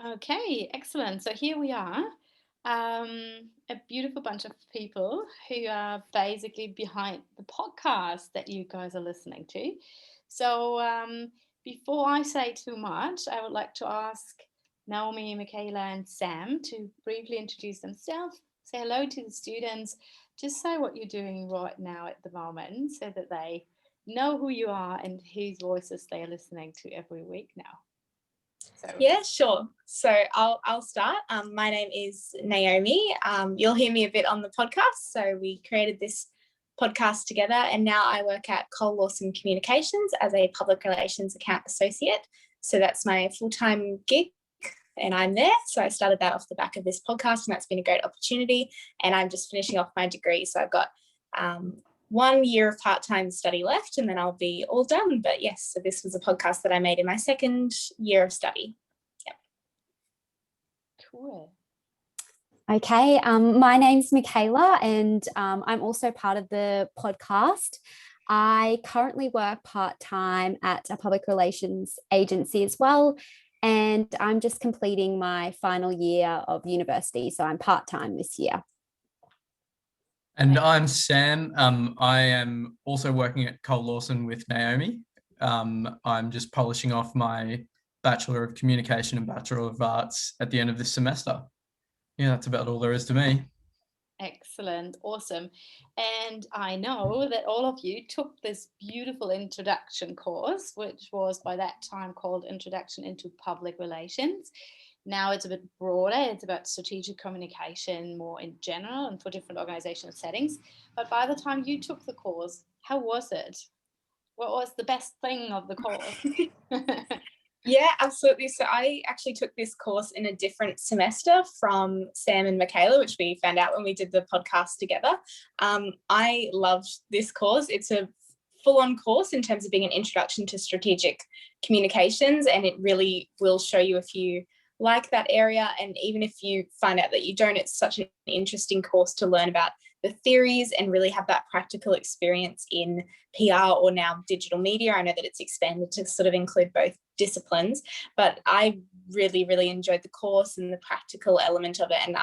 Okay, excellent. So here we are, a beautiful bunch of people who are basically behind the podcast that you guys are listening to. So before I say too much, I would like to ask Naomi, Michaela, and Sam to briefly introduce themselves, say hello to the students, just say what you're doing right now at the moment so that they know who you are and whose voices they are listening to every week now. So Yeah, sure. So I'll start. My name is Naomi. You'll hear me a bit on the podcast. So we created this podcast together, and now I work at Cole Lawson Communications as a public relations account associate. So that's my full-time gig, and I'm there. So I started that off the back of this podcast, and that's been a great opportunity. And I'm just finishing off my degree, so I've got 1 year of part-time study left, and then I'll be all done. But yes, so this was a podcast that I made in my second year of study. cool. Okay, my name's Michaela, and I'm also part of the podcast. I currently work part-time at a public relations agency as well, and I'm just completing my final year of university, so I'm part-time this year. And I'm Sam. I am also working at Cole Lawson with Naomi. I'm just polishing off my Bachelor of Communication and Bachelor of Arts at the end of this semester. Yeah, that's about all there is to me. Excellent, awesome. And I know that all of you took this beautiful introduction course, which was by that time called Introduction into Public Relations. Now it's a bit broader, it's about strategic communication more in general and for different organizational settings. But by the time you took the course, how was it? What was the best thing of the course? Yeah, absolutely. So I actually took this course in a different semester from Sam and Michaela, which we found out when we did the podcast together. I loved this course. It's a full-on course in terms of being an introduction to strategic communications, and it really will show you if you like that area, and even if you find out that you don't, it's such an interesting course to learn about the theories and really have that practical experience in PR or now digital media. I know that it's expanded to sort of include both disciplines, but I really, really enjoyed the course and the practical element of it. And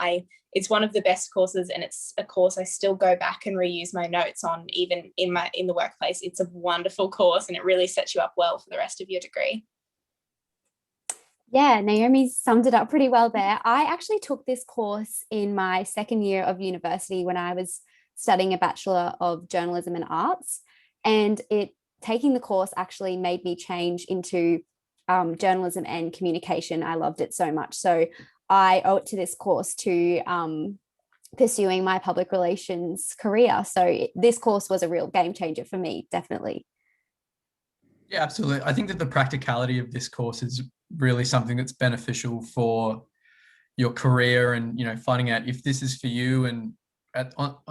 it's one of the best courses, and it's a course I still go back and reuse my notes on, even in the workplace. It's a wonderful course, and it really sets you up well for the rest of your degree. Yeah, Naomi summed it up pretty well there. I actually took this course in my second year of university when I was studying a Bachelor of Journalism and Arts, and taking the course actually made me change into journalism and communication. I loved it so much. So I owe it to this course to pursuing my public relations career. So this course was a real game changer for me, definitely. Yeah, absolutely. I think that the practicality of this course is really something that's beneficial for your career, and finding out if this is for you. And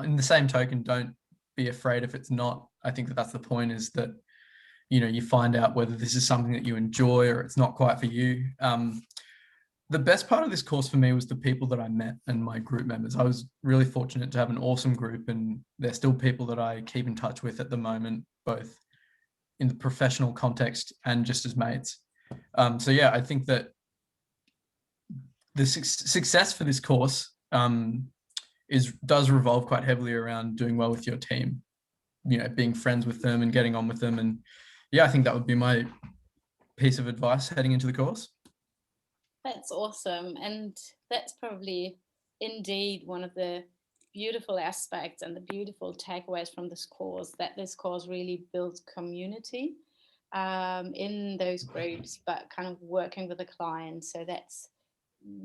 in the same token, don't be afraid if it's not. I think that that's the point, is that you find out whether this is something that you enjoy or it's not quite for you. The best part of this course for me was the people that I met and my group members. I was really fortunate to have an awesome group, and they're still people that I keep in touch with at the moment, both in the professional context and just as mates. So yeah, I think that the success for this course does revolve quite heavily around doing well with your team, being friends with them and getting on with them. And yeah, I think that would be my piece of advice heading into the course. That's awesome. And that's probably indeed one of the beautiful aspects and the beautiful takeaways from this course, that this course really builds community in those groups, but kind of working with the client. So that's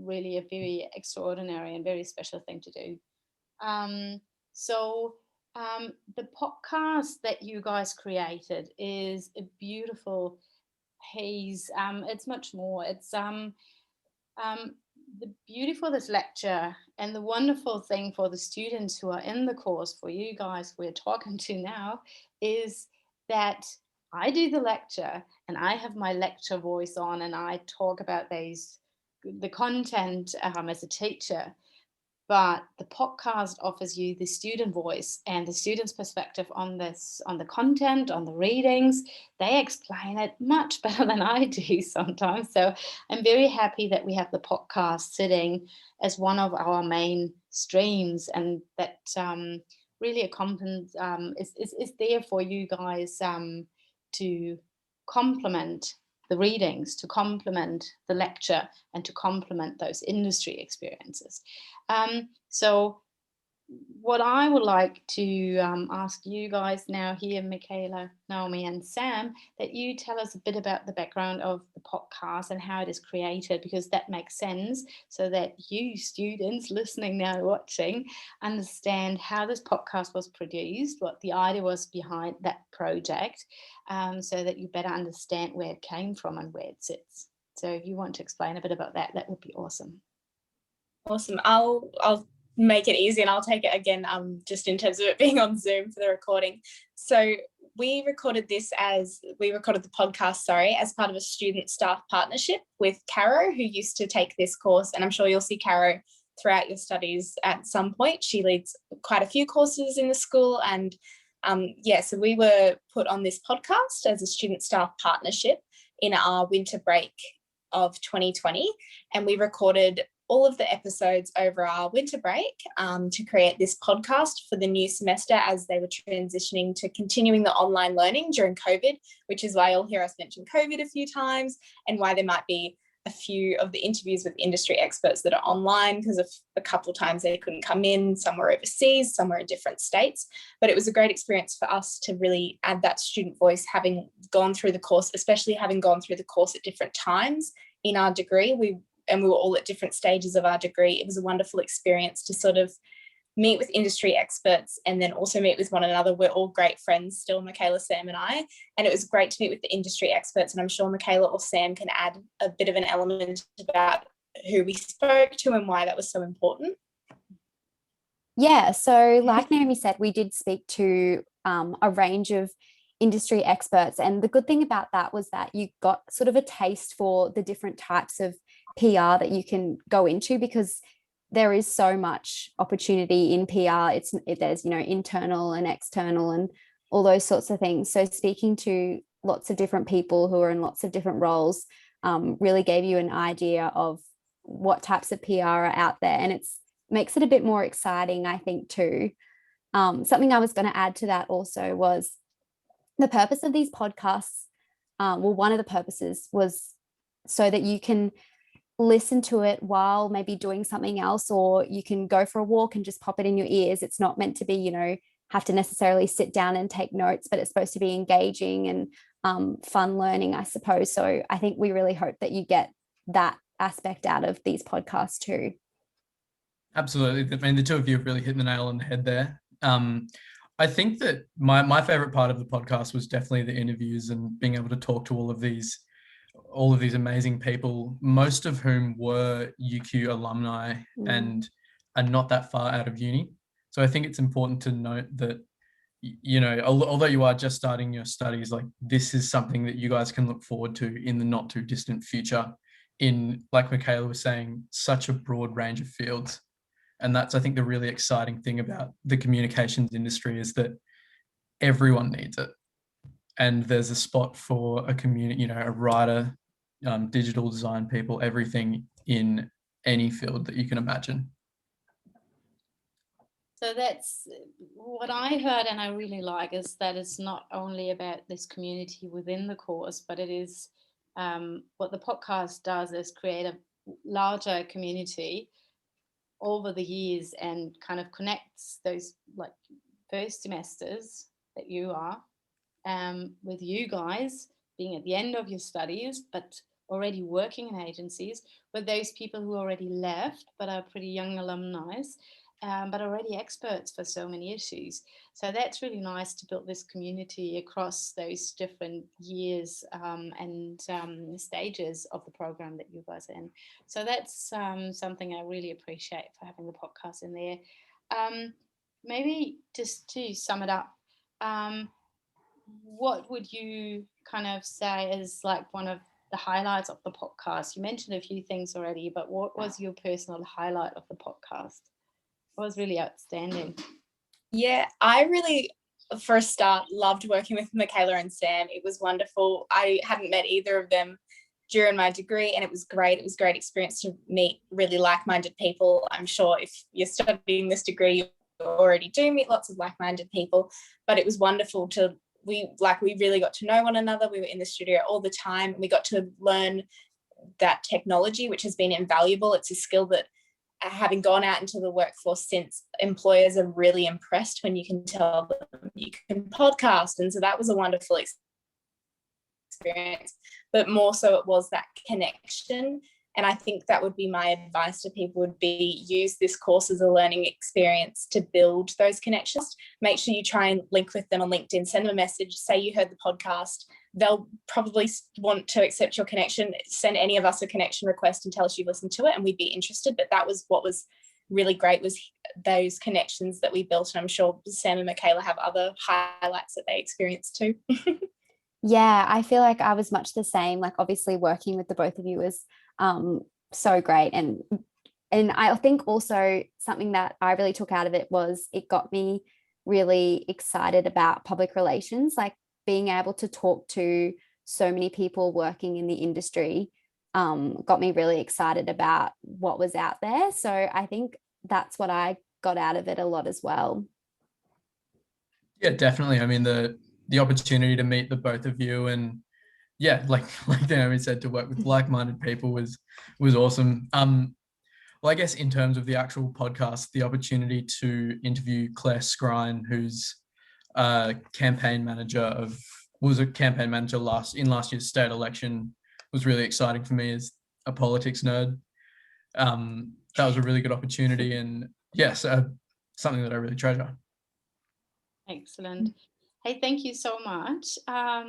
really a very extraordinary and very special thing to do. The podcast that you guys created is a beautiful piece. It's much more. It's the beauty for this lecture and the wonderful thing for the students who are in the course, for you guys we're talking to now, is that I do the lecture and I have my lecture voice on and I talk about the content as a teacher. but the podcast offers you the student voice and the student's perspective on this, on the content, on the readings. They explain it much better than I do sometimes. So I'm very happy that we have the podcast sitting as one of our main streams, and that really is there for you guys to complement the readings, to complement the lecture, and to complement those industry experiences. So what I would like to ask you guys now here, Michaela, Naomi, and Sam, that you tell us a bit about the background of the podcast and how it is created, because that makes sense, so that you students listening now, watching, understand how this podcast was produced, what the idea was behind that project, so that you better understand where it came from and where it sits. So if you want to explain a bit about that, that would be awesome. Awesome. I'll make it easy, and I'll take it again, just in terms of it being on Zoom for the recording. So we recorded the podcast, as part of a student staff partnership with Caro, who used to take this course, and I'm sure you'll see Caro throughout your studies at some point. She leads quite a few courses in the school, and so we were put on this podcast as a student staff partnership in our winter break of 2020, and we recorded all of the episodes over our winter break to create this podcast for the new semester, as they were transitioning to continuing the online learning during COVID, which is why you'll hear us mention COVID a few times, and why there might be a few of the interviews with industry experts that are online, because of a couple of times they couldn't come in, some were overseas, some were in different states. But it was a great experience for us to really add that student voice, having gone through the course, especially having gone through the course at different times in our degree. We were all at different stages of our degree. It was a wonderful experience to sort of meet with industry experts and then also meet with one another. We're all great friends still, Michaela, Sam and I, and it was great to meet with the industry experts, and I'm sure Michaela or Sam can add a bit of an element about who we spoke to and why that was so important. Yeah, so like Naomi said, we did speak to a range of industry experts, and the good thing about that was that you got sort of a taste for the different types of PR that you can go into, because there is so much opportunity in PR. There's internal and external and all those sorts of things. So speaking to lots of different people who are in lots of different roles really gave you an idea of what types of PR are out there, and it makes it a bit more exciting, I think, too. Something I was going to add to that also was the purpose of these podcasts. One of the purposes was so that you can listen to it while maybe doing something else, or you can go for a walk and just pop it in your ears. It's not meant to be, have to necessarily sit down and take notes, but it's supposed to be engaging and fun learning, I suppose. So I think we really hope that you get that aspect out of these podcasts too. Absolutely. I mean, the two of you have really hit the nail on the head there. I think that my favorite part of the podcast was definitely the interviews and being able to talk to all of these amazing people, most of whom were UQ alumni and are not that far out of uni. So I think it's important to note that, although you are just starting your studies, like, this is something that you guys can look forward to in the not too distant future in, like Michaela was saying, such a broad range of fields. And that's, I think, the really exciting thing about the communications industry, is that everyone needs it. And there's a spot for a community, a writer, digital design people, everything in any field that you can imagine. So that's what I heard, and I really like, is that it's not only about this community within the course, but it is what the podcast does is create a larger community over the years and kind of connects those like first semesters that you are with you guys being at the end of your studies, but already working in agencies, with those people who already left but are pretty young alumni, but already experts for so many issues. So that's really nice to build this community across those different years and stages of the program that you guys are in. So that's something I really appreciate for having the podcast in there. Maybe just to sum it up, what would you kind of say is like one of the highlights of the podcast? You mentioned a few things already, but what was your personal highlight of the podcast? was really outstanding. Yeah, I really, for a start, loved working with Michaela and Sam. It was wonderful. I hadn't met either of them during my degree, and it was great. It was a great experience to meet really like-minded people. I'm sure if you're studying this degree, you already do meet lots of like-minded people, but it was wonderful to, we really got to know one another. We were in the studio all the time, and we got to learn that technology, which has been invaluable. It's a skill that, having gone out into the workforce since, employers are really impressed when you can tell them you can podcast. And so that was a wonderful experience, but more so it was that connection. And I think that would be my advice to people, would be use this course as a learning experience to build those connections. Make sure you try and link with them on LinkedIn, send them a message, say you heard the podcast. They'll probably want to accept your connection. Send any of us a connection request and tell us you've listened to it, and we'd be interested. But that was what was really great, was those connections that we built. And I'm sure Sam and Michaela have other highlights that they experienced too. Yeah, I feel like I was much the same. Like, obviously working with the both of you was so great. And I think also something that I really took out of it was it got me really excited about public relations, like being able to talk to so many people working in the industry got me really excited about what was out there. So I think that's what I got out of it a lot as well. Yeah, definitely. I mean, the opportunity to meet the both of you, and yeah, like Naomi said, to work with like-minded people was awesome. Well, I guess in terms of the actual podcast, the opportunity to interview Claire Scrine, who's campaign manager in last year's state election, was really exciting for me as a politics nerd. That was a really good opportunity, and yes, something that I really treasure. Excellent. Hey, thank you so much. Yeah,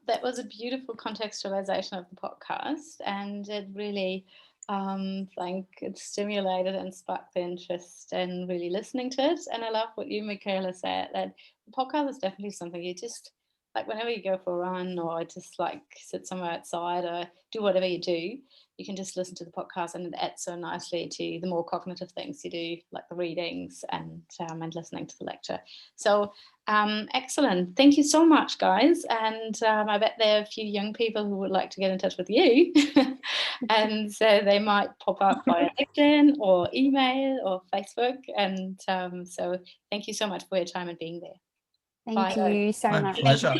that was a beautiful contextualization of the podcast, and it really it stimulated and sparked the interest in really listening to it. And I love what you, Michaela, said, that the podcast is definitely something you just, like, whenever you go for a run or just like sit somewhere outside or do whatever you do, you can just listen to the podcast, and it adds so nicely to the more cognitive things you do, like the readings and listening to the lecture. So excellent. Thank you so much, guys. And I bet there are a few young people who would like to get in touch with you. And so they might pop up via LinkedIn or email or Facebook. And so thank you so much for your time and being there. Thank you so My much. pleasure.